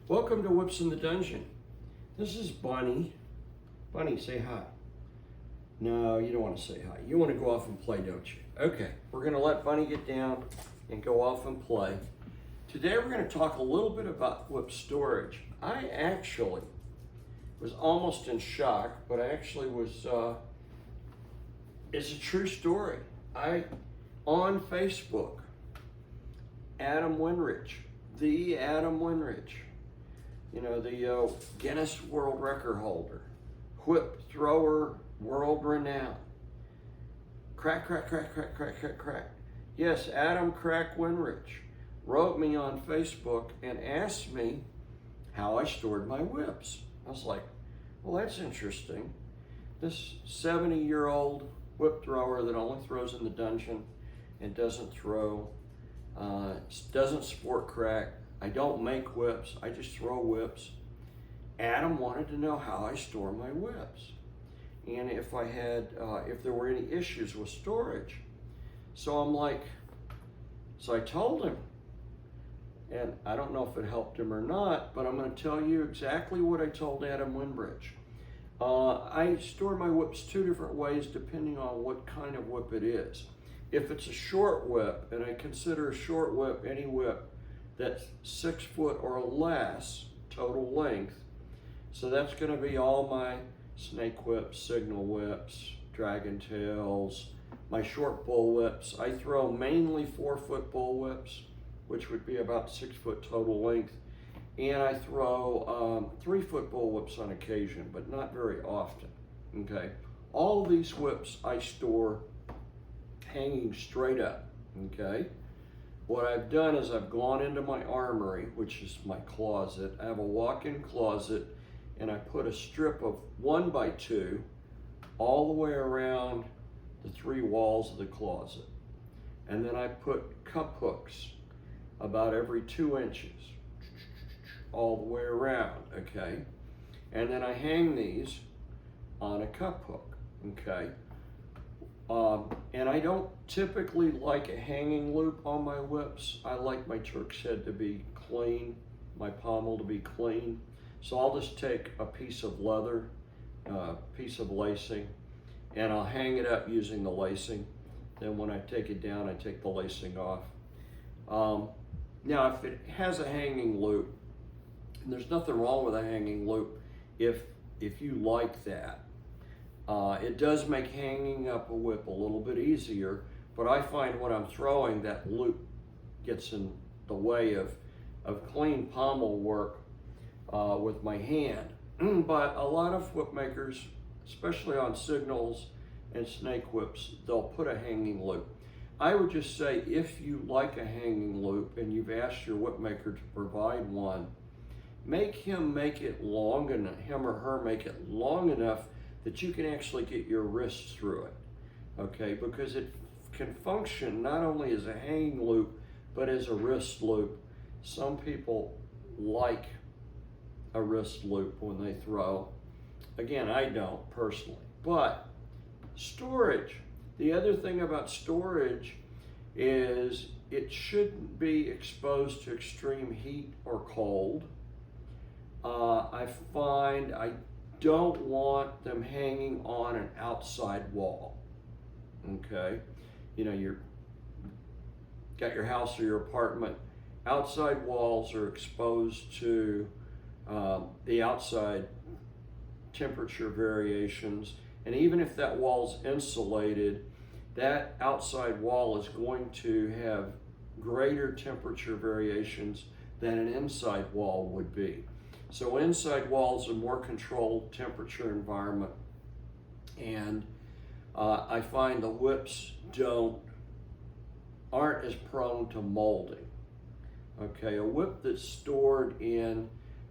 Welcome to Whips in the Dungeon. This is Bunny. Bunny, say hi. No, you don't want to say hi. You want to go off and play, don't you? Okay, we're going to let Bunny get down and go off and play. Today we're going to talk a little bit about whip storage. I actually was almost in shock, but I actually was, it's a true story. On Facebook, Adam Winrich, the Adam Winrich, you know, the Guinness World Record holder, whip thrower, world renowned. Crack, crack, crack, crack, crack, crack, crack. Yes, Adam Crack Winrich wrote me on Facebook and asked me how I stored my whips. I was like, well, that's interesting. This 70-year-old whip thrower that only throws in the dungeon and doesn't throw, doesn't sport crack. I don't make whips, I just throw whips. Adam wanted to know how I store my whips and if I had, if there were any issues with storage. So I'm like, so I told him, and I don't know if it helped him or not, but I'm going to tell you exactly what I told Adam Winrich. I store my whips two different ways depending on what kind of whip it is. If it's a short whip, and I consider a short whip any whip that's 6 foot or less total length, so that's going to be all my snake whips, signal whips, dragon tails, my short bull whips. I throw mainly 4-foot bull whips, which would be about 6 foot total length. And I throw 3-foot bull whips on occasion, but not very often, okay? All of these whips I store hanging straight up, okay? What I've done is I've gone into my armory, which is my closet. I have a walk-in closet, and I put a strip of 1x2 all the way around the 3 walls of the closet. And then I put cup hooks about every 2 inches all the way around, okay? And then I hang these on a cup hook, okay? And I don't typically like a hanging loop on my whips. I like my Turk's head to be clean, my pommel to be clean. So I'll just take a piece of leather, piece of lacing, and I'll hang it up using the lacing. Then when I take it down, I take the lacing off. Now, if it has a hanging loop, and there's nothing wrong with a hanging loop if you like that. It does make hanging up a whip a little bit easier, but I find when I'm throwing, that loop gets in the way of clean pommel work with my hand. But a lot of whip makers, especially on signals and snake whips, they'll put a hanging loop. I would just say, if you like a hanging loop and you've asked your whip maker to provide one, make him make it long enough, him or her make it long enough that you can actually get your wrists through it, okay? Because it can function not only as a hanging loop, but as a wrist loop. Some people like a wrist loop when they throw. Again, I don't personally, but storage. The other thing about storage is it shouldn't be exposed to extreme heat or cold. I find I don't want them hanging on an outside wall, okay? You know, you've got your house or your apartment, outside walls are exposed to the outside temperature variations, and even if that wall's insulated, that outside wall is going to have greater temperature variations than an inside wall would be. So inside walls are more controlled temperature environment, and I find the whips aren't as prone to molding. Okay, a whip that's stored in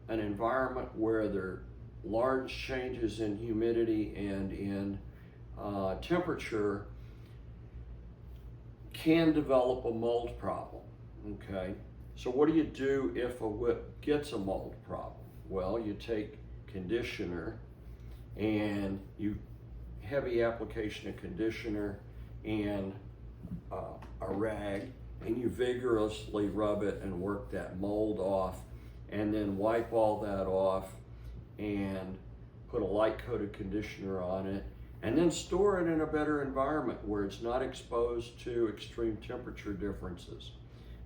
an environment where there are large changes in humidity and in temperature can develop a mold problem, okay? So what do you do if a whip gets a mold problem? Well, you take conditioner and you heavy application of conditioner and a rag, and you vigorously rub it and work that mold off and then wipe all that off and put a light coated conditioner on it, and then store it in a better environment where it's not exposed to extreme temperature differences.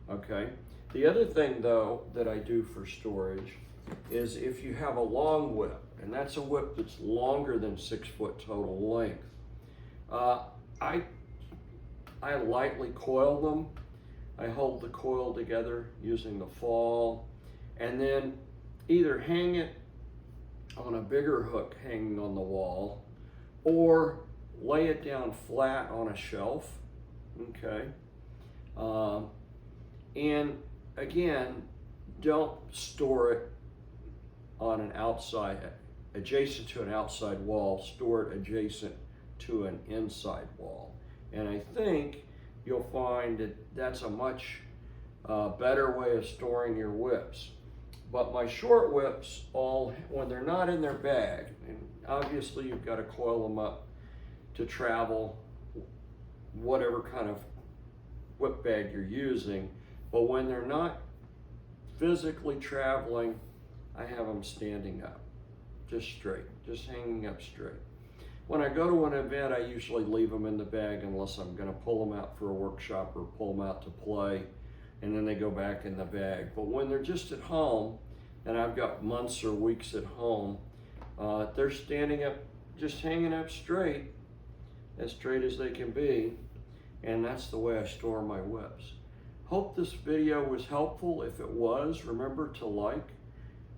Okay. The other thing though that I do for storage is if you have a long whip, and that's a whip that's longer than 6 foot total length, I lightly coil them. I hold the coil together using the fall, and then either hang it on a bigger hook hanging on the wall, or lay it down flat on a shelf. Okay. And again, don't store it on an outside, adjacent to an outside wall. Store it adjacent to an inside wall. And I think you'll find that that's a much better way of storing your whips. But my short whips, when they're not in their bag, and obviously you've got to coil them up to travel, whatever kind of whip bag you're using, but when they're not physically traveling, I have them standing up, just straight, just hanging up straight. When I go to an event, I usually leave them in the bag unless I'm going to pull them out for a workshop or pull them out to play, and then they go back in the bag. But when they're just at home, and I've got months or weeks at home, they're standing up, just hanging up straight as they can be, and that's the way I store my whips. Hope this video was helpful. If it was, remember to like,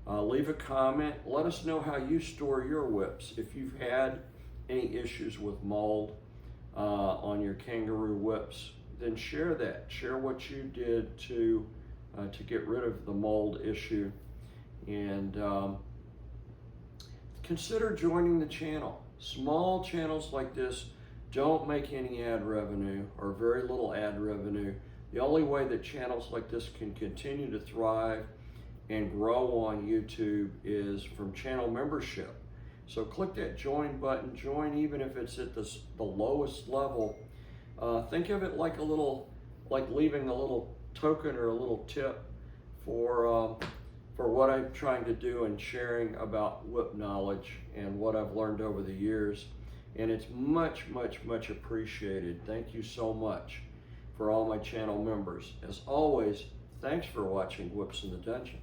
leave a comment, let us know how you store your whips. If you've had any issues with mold on your kangaroo whips, then share that. Share what you did to get rid of the mold issue, and consider joining the channel. Small channels like this don't make any ad revenue or very little ad revenue. The only way that channels like this can continue to thrive and grow on YouTube is from channel membership. So click that join button, join even if it's at the lowest level. Think of it like leaving a little token or a little tip for what I'm trying to do and sharing about whip knowledge and what I've learned over the years. And it's much, much, much appreciated. Thank you so much for all my channel members. As always, thanks for watching Whips in the Dungeon.